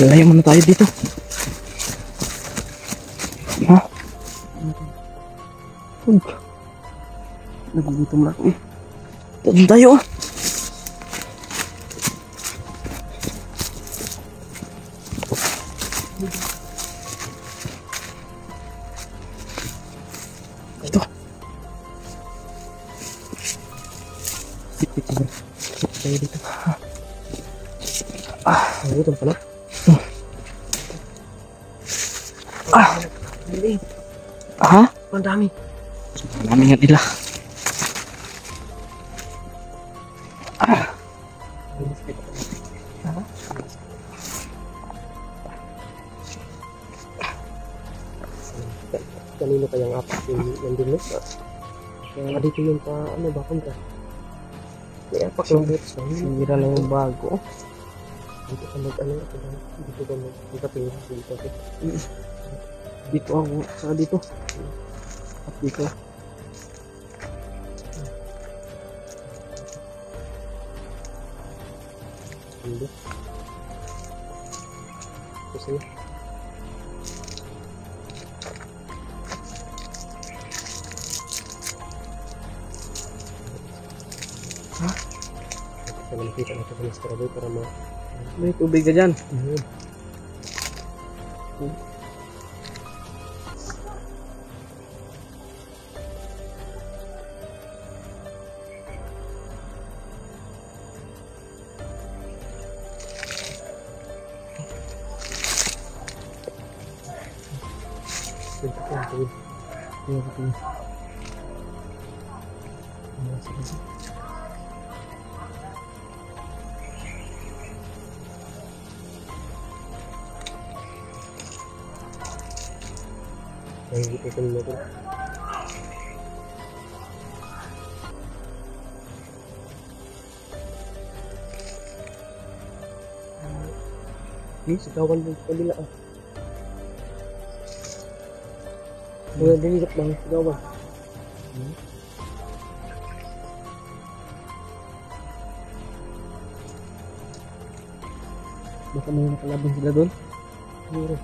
Layo muna tayo dito. Ha? Nagugutom na ako eh. Doon tayo ah. Ito. Sipit tayo dito. Nagugutom pala. Ha? Ang dami. Ang dami nga nila. Kanino kayang apat yung nandun na? Kaya dito yung pa, ano ba, kontra? May apak lang dito sa Sira lang yung bago. dito ka mag-ano, dito ka mag-patingin dito. Dito ako, saka dito. At dito. Hindi. Kasi ha? Kita na makita natin sa Mr. Aboy para ma... May tubig ka dyan. Ay, ito mo ito. Sigawan mo sa kabila ah. Mga dinilok lang, sigawan. Baka may nakalaban sila doon. Siguro.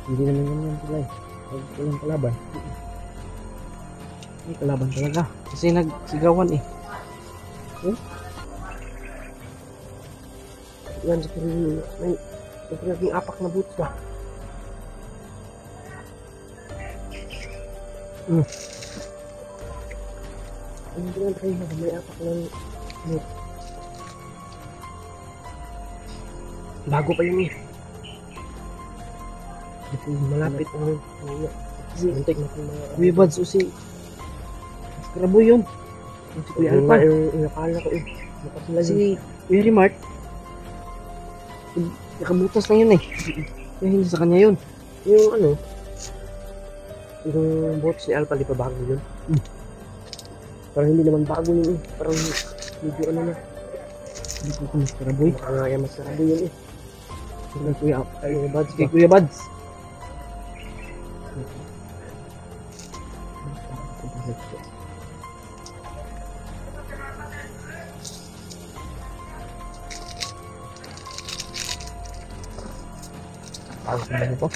Hindi naman yan sila eh. Huwag walang kalaban. May kalaban talaga. Kasi nagsigawan eh. Yan sa kanya, may naging apak na boots ba? Ano din ang kayo na may apak ng bago pa yun eh. Malapit ang muntik natin mga Kuya Bads o si Skraboy yun. Si Kuya Alpa. Yung nakala ko eh. Nakasila Si Kuya Remart. Nakabutas lang yun eh. Kaya hindi sa kanya yun. yung ano, yung boat si Alpha, di pa bago yun. Parang hindi naman bago yun eh. Parang medyo ano na. Hindi ko kung Skraboy. Baka nga yan mas sarado yun eh. Kay Kuya Bads Kay ba? Kuya Bads. Parang naman ito.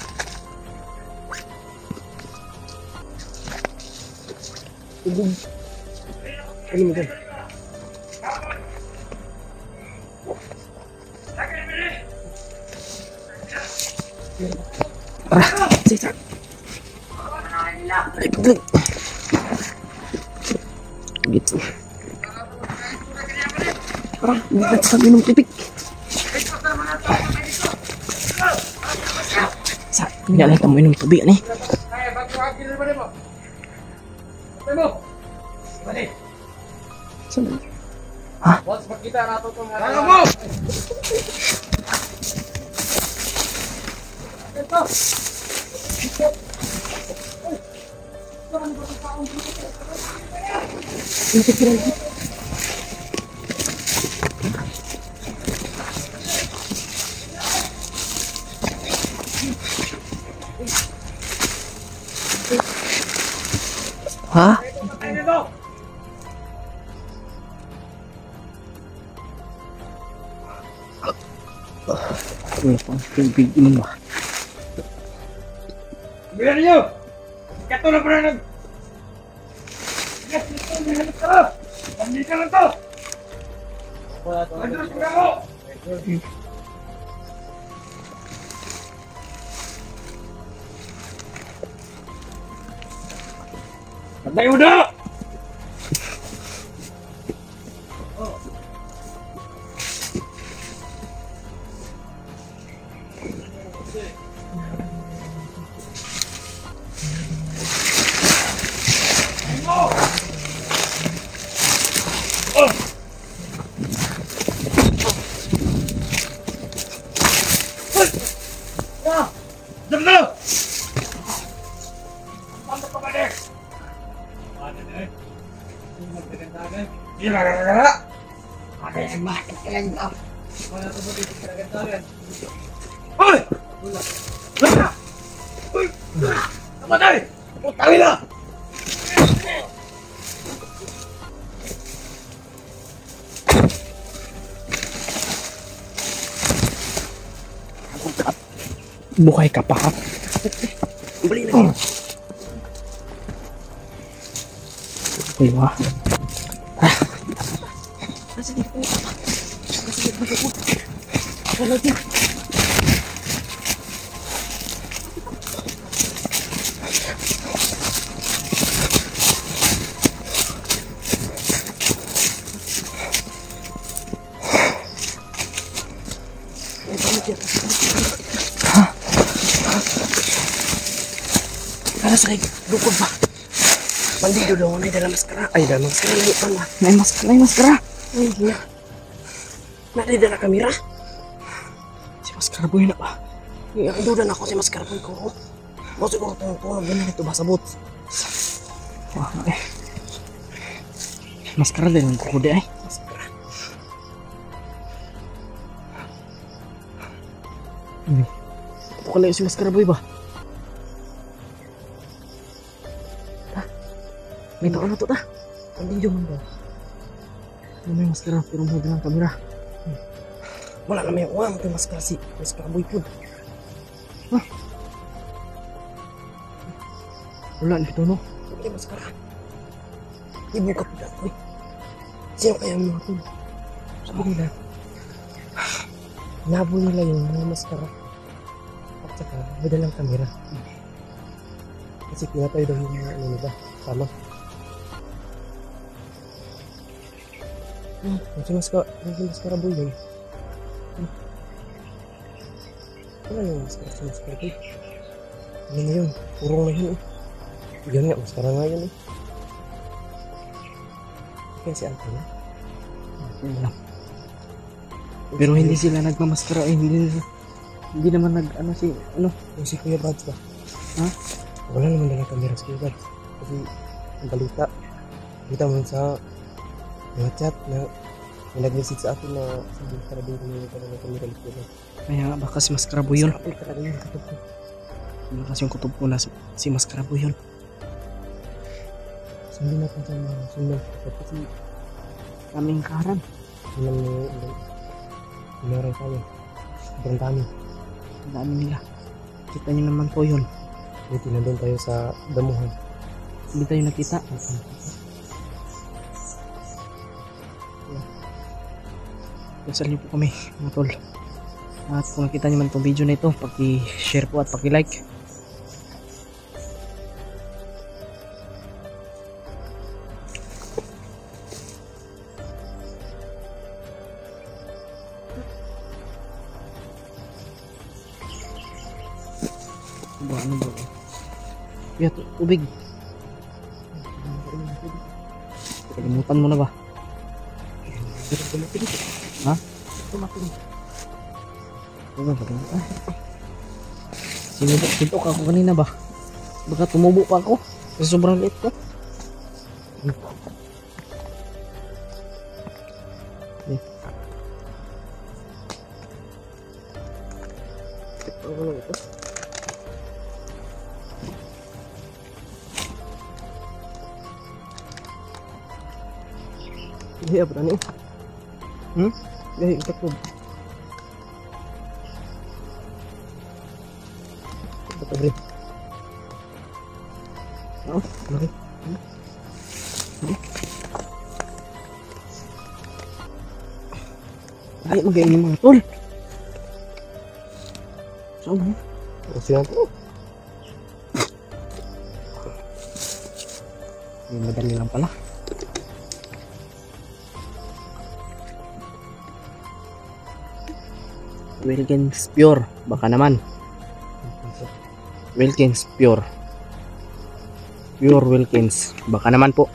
Tubig. Ano mo dyan? Sisa. Ay, paglag. Gitu. Bigat sa minum tipik. Sa, hindi lang tayo minum tubig nih. Saan? Hah? Ha? Ano pang tubig mo ba? Bilang niyo! Kato na pala nag... Pamili ka lang to! Andros ka ako! Patay mo na! Diyan na! Panda pa ba din? Panda din? Hindi magdagandagan? Hindi magdagandagan? Ano yung bakit ka lang daw? Wala ito ba dito magdagandagan? Hoy! Wala! Wala! Hoy! Namatay! Putangin na! Buhay ka pa ha? Bali na. Uy ba? Para sa lukod ba? Bandido daw na dala maskara. Ay, dala maskara na ito na. May maskara. Ay, na. Nari dala kamera. Si Maskara Boy na ba? Ang duda na ako si maskara po ko. Mo siguro itong tulog na ito ba sabot? Wah, eh. Maskara din ang kukude ay. Maskara. Ito kalayo si Maskara Boy ba? May tao na to ta. Bandido man ba? Ano may maskara pero mo din ang kamera. Wala na may uwang ito maskara si maskara boy po. Wala nito no. Hindi maskara. Ibu ka po dito. Sino kaya mga ito? Sabi nila. Nabo nila yung mga maskara. At saka may dalang kamera. Kasi pinatay daw yung mga ano nila. Tama. Si maskara boy yun. Wala yung maskara si maskara boy. Ano na yun? Purong na yun eh. Yan nga, maskara nga yun eh. Kaya si Alpha na? Wala. Pero hindi sila nagmamaskara eh. Hindi naman nag ano si ano. Yung si Kuya Bads ba? Ha? Wala naman dalang kamera si Kuya Bads. Kasi ang balita. Kita mo sa mga chat na may nag-message sa akin na si maskara boy na yung kamera ni Kuya Bads. Kaya baka si Maskara Boy yun. Sa talaga yun. Baka yung kutob ko na si Maskara Boy yun. Sundin natin sa mga sundan. Kasi Kaming karan. ilang meron tayo. Sobrang dami. Ang dami nila. Kita nyo naman po yun. Buti na doon tayo sa damuhan. Hindi tayo nakita. Dasal niyo po kami mga tol. At kung nakita nyo man itong video na ito, paki-share po at paki-like. Ano ba? Kaya tubig. Kalimutan mo na ba? Ha? Ano ba? Sintok ako kanina ba? Baka tumubo pa ako. Kasi sobrang liit ko. Ano lang ito? Hindi, apa ni? Gahi, takod. Takod rin. Laki. Ay, magayon yung mga tol. Saan mo? Kasi yan po. Madali lang pala. Wilkins Pure. Baka naman. Wilkins Pure. Pure Wilkins. Baka naman po.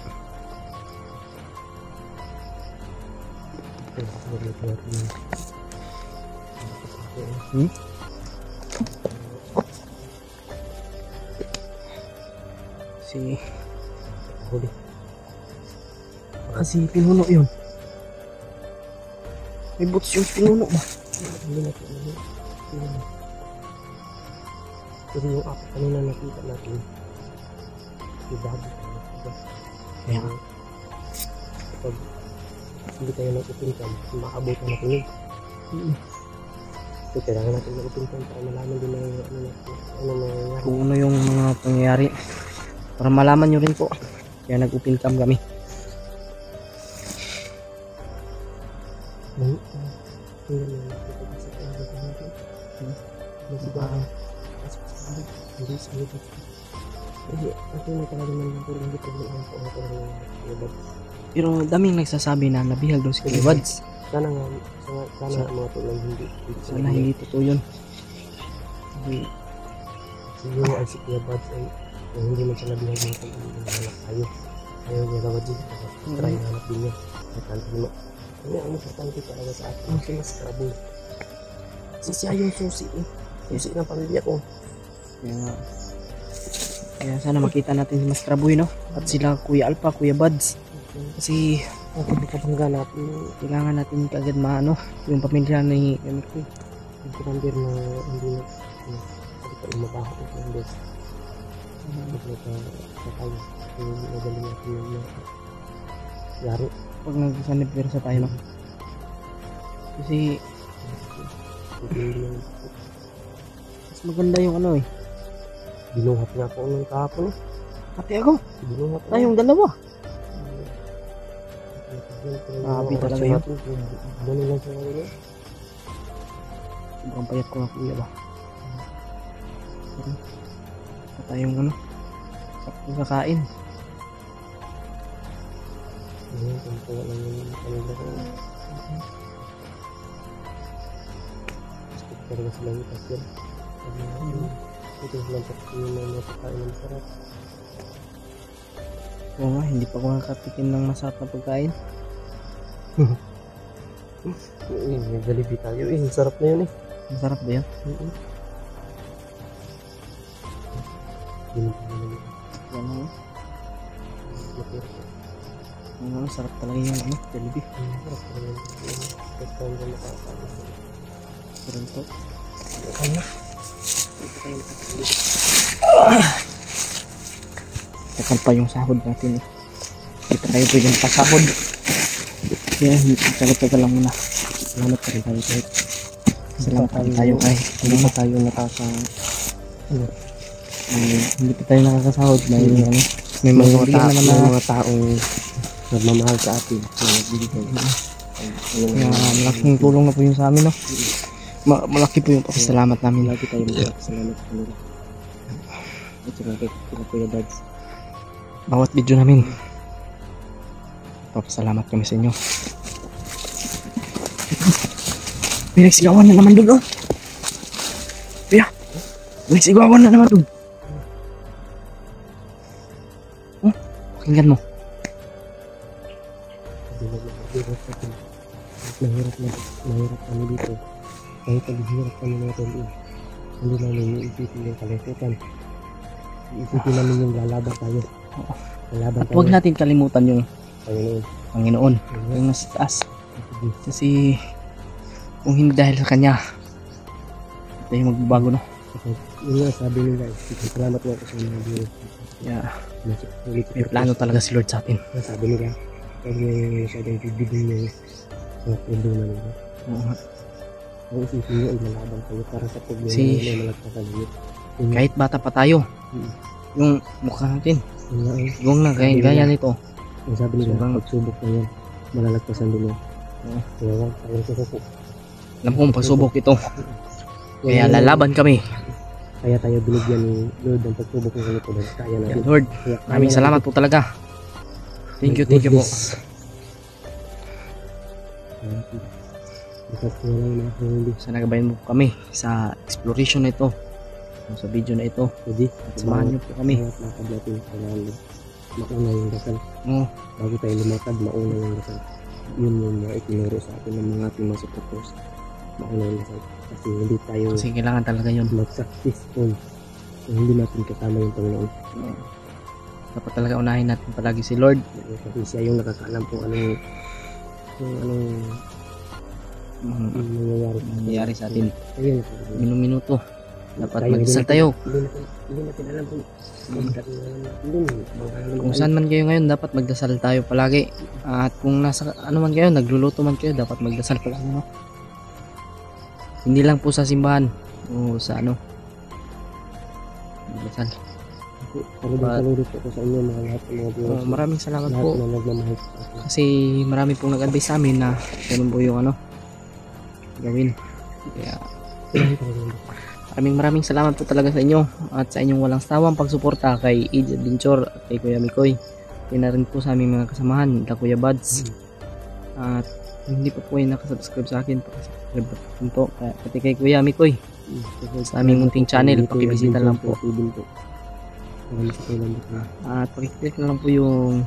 Si Huli. kasi pinuno yun. May boots yung pinuno ba? Hindi natin ano. Kasi yung apat kanina nakita natin. Yung bago. Kaya nga. Kapag hindi tayo nag-upinkan, makaabutan natin yun. So, kailangan natin mag-upinkan para malaman din na ano nangyayari. Kung ano yung mga pangyayari. Para malaman nyo rin po. Kaya nag-open cam kami. Pero daming nagsasabi na nabihag daw si Kuya Wads. Sana nga, sana mga tulang hindi. Sana hindi totoo yun. Siguro ay si Kuya Buds ay kung hindi man siya nabihag ng pag-iinganak tayo. Ayaw niya daw din. Try na hanap din niya. Importante mo. Ano ang importante talaga sa akin? Ang mas trouble. Kasi siya yung susi eh. Susi ng pamilya ko. Kaya sana makita natin si Mas Traboy, no? At sila Kuya Alpha, Kuya Buds. Kasi Kung kapangga natin, kailangan natin kaagad maano yung pamilya ni Emily. yung commander na hindi na hindi pa umabaho ng commander. Patay. Yung magaling natin yung yaro. Pag nagsanipwersa tayo, no? Kasi Hindi yung mas maganda yung ano eh. binuhat nga ako nung kahapon eh. Pati ako, Binuhat na tayong dalawa. Grabe talaga yun. Ganun lang sa kanila. Sobrang payat ko na kuya ba. Sa tayong ano, sakto kakain. Ngayon, kung kuha lang yung kanila ko. Gusto ko talaga sila yung pasyon. Ito silang pagkain ng mga pagkain ng masarap. Oo nga, hindi pa ako nakatikim ng masarap na pagkain. May Jollibee tayo eh. Sarap na yun eh. Masarap ba yan? Ganun pa naman yun. Yan nga. Masarap. Ano, sarap talaga yung ano, Jollibee. Masarap talaga yun. First time na nakakain. Sarap to. Ano? Takal pa yung sahod natin eh. Dito tayo pwede pasahod. Kaya tagal-tagal lang muna. Salamat pa rin tayo kahit Salamat pa rin tayo kahit hindi pa tayo hindi pa tayo nakakasahod. May ano, may may mga mga, naman na mga taong nagmamahal sa atin. kaya malaking tulong na po yung sa amin, no? Malaki po yung pasalamat namin. Lagi tayo salamat sa kanila. At saka kay Kuya Buds. Bawat video namin, papasalamat kami sa inyo. Pinagsigawan na naman doon, oh. Kuya, pinagsigawan na naman doon. Oh, pakinggan mo. Mahirap kami dito. Kahit paghihirap kami natin din. Hindi namin iisipin yung kalusutan. Iisipin namin yung lalaban tayo. Lalaban tayo. Huwag natin kalimutan yung Panginoon. Panginoon, yung nasa taas. Kasi kung hindi dahil sa Kanya, tayo magbabago, no? Yun nga sabi nila, salamat nga ako sa mga video. Kaya may plano talaga si Lord sa atin. Sabi nila, Huwag niyo masyadong bibigin yung mga problema ninyo. Oo nga. Ang isipin niyo ay malaban kayo para sa problema Si- niyo ay malagpasan niyo. Kahit bata pa tayo, Mm. yung mukha natin, Yun nga ay, yung na gaya nito. ang sabi nila, Sobrang- pagsubok na yan, malalagpasan din yan. Oo. Kaya huwag tayong susuko. Alam kong pagsubok ito, kaya lalaban kami. Kaya tayo binigyan ni Lord ng pagsubok ng ganito. Dahil kaya natin. Lord, Kaya kaya maraming natin. salamat po talaga. Thank you po. Because ko lang mga hindi. Sa nagabayan mo po kami sa exploration na ito, sa video na ito. Pwede. At samahan niyo po kami. Bawat lakad natin kailangan mauna yung dasal. Oo. Bago tayo lumakad, mauna yung dasal. Yun yung mga itinuro sa atin ng mga ating mga supporters. Mauna yung dasal. Kasi hindi tayo Kasi kailangan talaga yun. mag-successful kung hindi natin kasama yung Panginoon. Dapat talaga unahin natin palagi si Lord. Kasi siya yung nakakaalam kung anong Ang nangyayari sa atin. nangyayari sa atin. Ayun. Minuto. Dapat Tayo, magdasal hindi tayo. Hindi natin alam kung Kung saan man kayo ngayon, dapat magdasal tayo palagi. At kung nasa ano man kayo, nagluluto man kayo, dapat magdasal palagi. No? Hindi lang po sa simbahan o sa ano. Magdasal. Saludo po sa inyo mga lahat ng mga viewers. Maraming salamat Lahat po. na nagmamahal sa atin. Kasi marami pong nag-advise sa amin na ganun po yung ano gawin. Kaya maraming salamat po talaga sa inyo at sa inyong walang sawang pagsuporta kay Age Adventure at kay Kuya Mikoy. Kaya na rin po sa aming mga kasamahan, kay Kuya Buds. At kung hindi pa po kayo nakasubscribe sa akin, pakasubscribe po. Pati kay Kuya Mikoy. Sa aming munting channel, pakibisita lang po. At pakiclick na lang po yung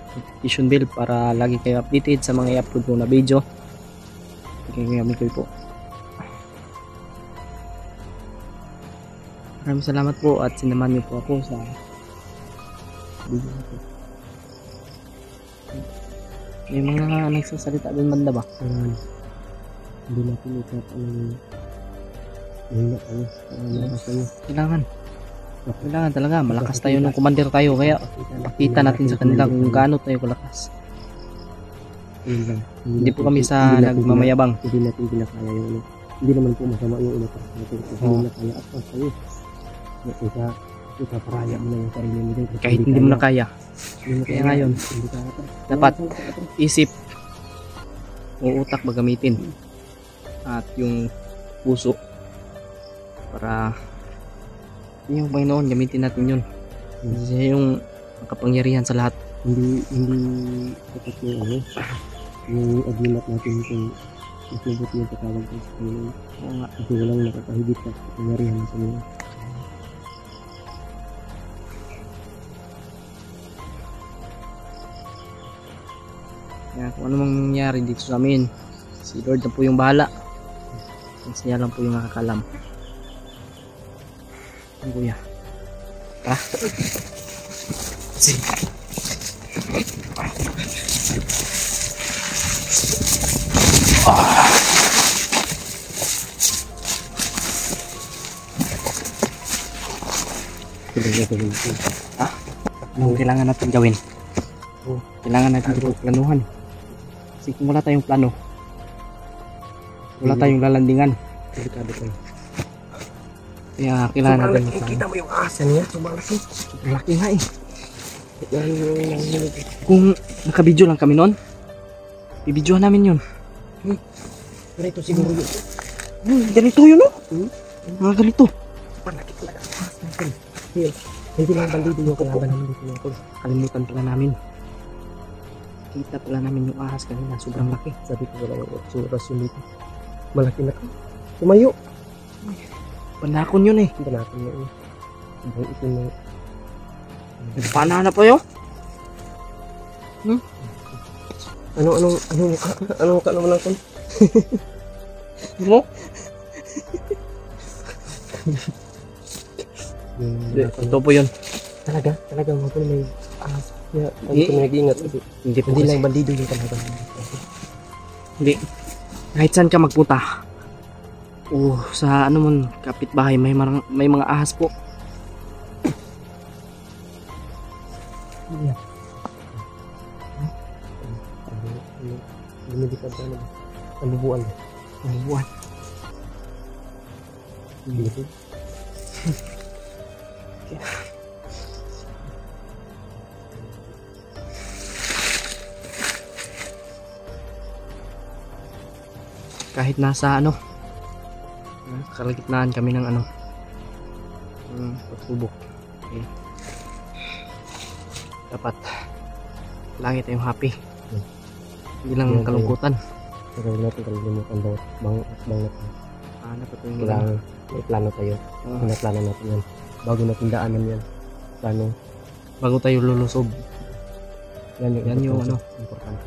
notification bell para lagi kayo updated sa mga i-upload ko na video. Kaya Kuya Mikoy po. Maraming salamat po at sinamahan niyo po ako sa video na po. May mga nagsasalita din banda ba? Hindi natin ikat hindi tayo malakas tayo. Kailangan talaga malakas tayo nung commander tayo, kaya pakita natin sa kanila kung gaano tayo kalakas. Hindi po kami sa nagmamayabang. Hindi natin pinakaya yung ano. Hindi naman po masama yung umatas natin. Kasi hindi nakaya at pas tayo. Ipaparaya mo na yung sarili mo din. Kahit hindi mo na kaya. Kaya ngayon, dapat isip o utak ba gamitin at yung puso para yung Panginoon gamitin natin yun. Kasi siya yung makapangyarihan sa lahat. Hindi dapat yung ano yung agreement natin kung isubuti yung patawag ko sa Panginoon. Oo nga. Kasi walang nakakahigit sa kapangyarihan sa Panginoon. Kaya kung ano mang nangyari dito sa amin, si Lord na po yung bahala. Siya lang po yung nakakalam. Ano kuya? Ha? Anong kailangan natin gawin? Kailangan natin ito planuhan. Kasi kung wala tayong plano, wala tayong lalandingan. Delikado tayo. Kaya kailangan natin Kita mo yung asa niya, sumalaki. malaki nga eh. Kung nakabidyo lang kami noon, bibidyohan namin yun. Pero ito siguro yun. Ganito yun no? Mga ganito. Panakit talaga. Hindi lang bandido yung kalaban namin dito mga tol. Kalimutan pala namin. Kita pala namin yung ahas kanina, sobrang laki. Sabi ko wala yung oras yun dito. Malaki na ka. Tumayo. Panakon yun eh. Hindi natin na yun. Ibang ito na. Nagpanahanap pa yun? Anong ka naman lang tol? Mo? Ito po yun. Talaga mga tol may ahas. Kaya Hindi. kami nag-iingat kasi Hindi po hindi kasi. lang bandido yung kalaban. Hindi. Kahit saan ka magpunta. O sa ano man kapitbahay may mga ahas po. Lumilipad na ano ba? Nabubuan. Buwan. Lumilipad. Kahit nasa ano, kalagitnaan kami ng ano, pagsubok. Okay. Dapat lagi tayong happy. Hindi lang Yan tayo. kalungkutan. Pero huwag natin kalimutan bawat bang natin. Dapat yung Kailangan may plano tayo. Plano natin yan. Bago natin daanan yan. Plano. bago tayo lulusob. Yan Yan yung ano. Importante.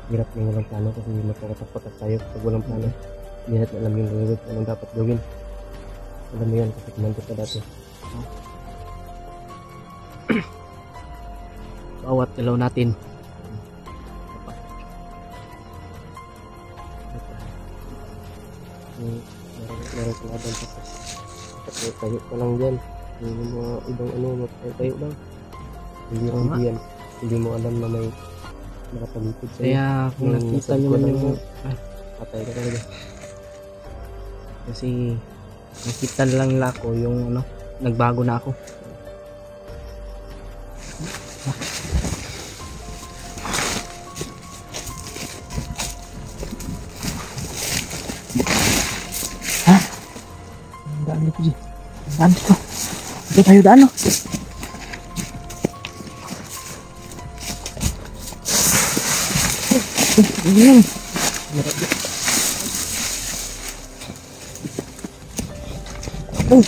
Hirap na yung walang plano kasi magkakatak-patak tayo pag walang plano. Hindi natin alam yung gagawin. Anong dapat gawin. Alam mo yan kasi kumandot ka dati. Bawat galaw natin. Meron sa laban sa tayo pa lang dyan. Yung mga ibang ano, tayo lang. Hindi yan. Hindi mo alam na may nakapalikod sa'yo. Kaya kung Yung nakita nasa nyo man likuran yung mo, patay ka talaga. kasi nakita lang nila ako yung ano, nagbago na ako. Daan dito, G. Daan dito. Dito tayo daan, no? Ayan. Oh.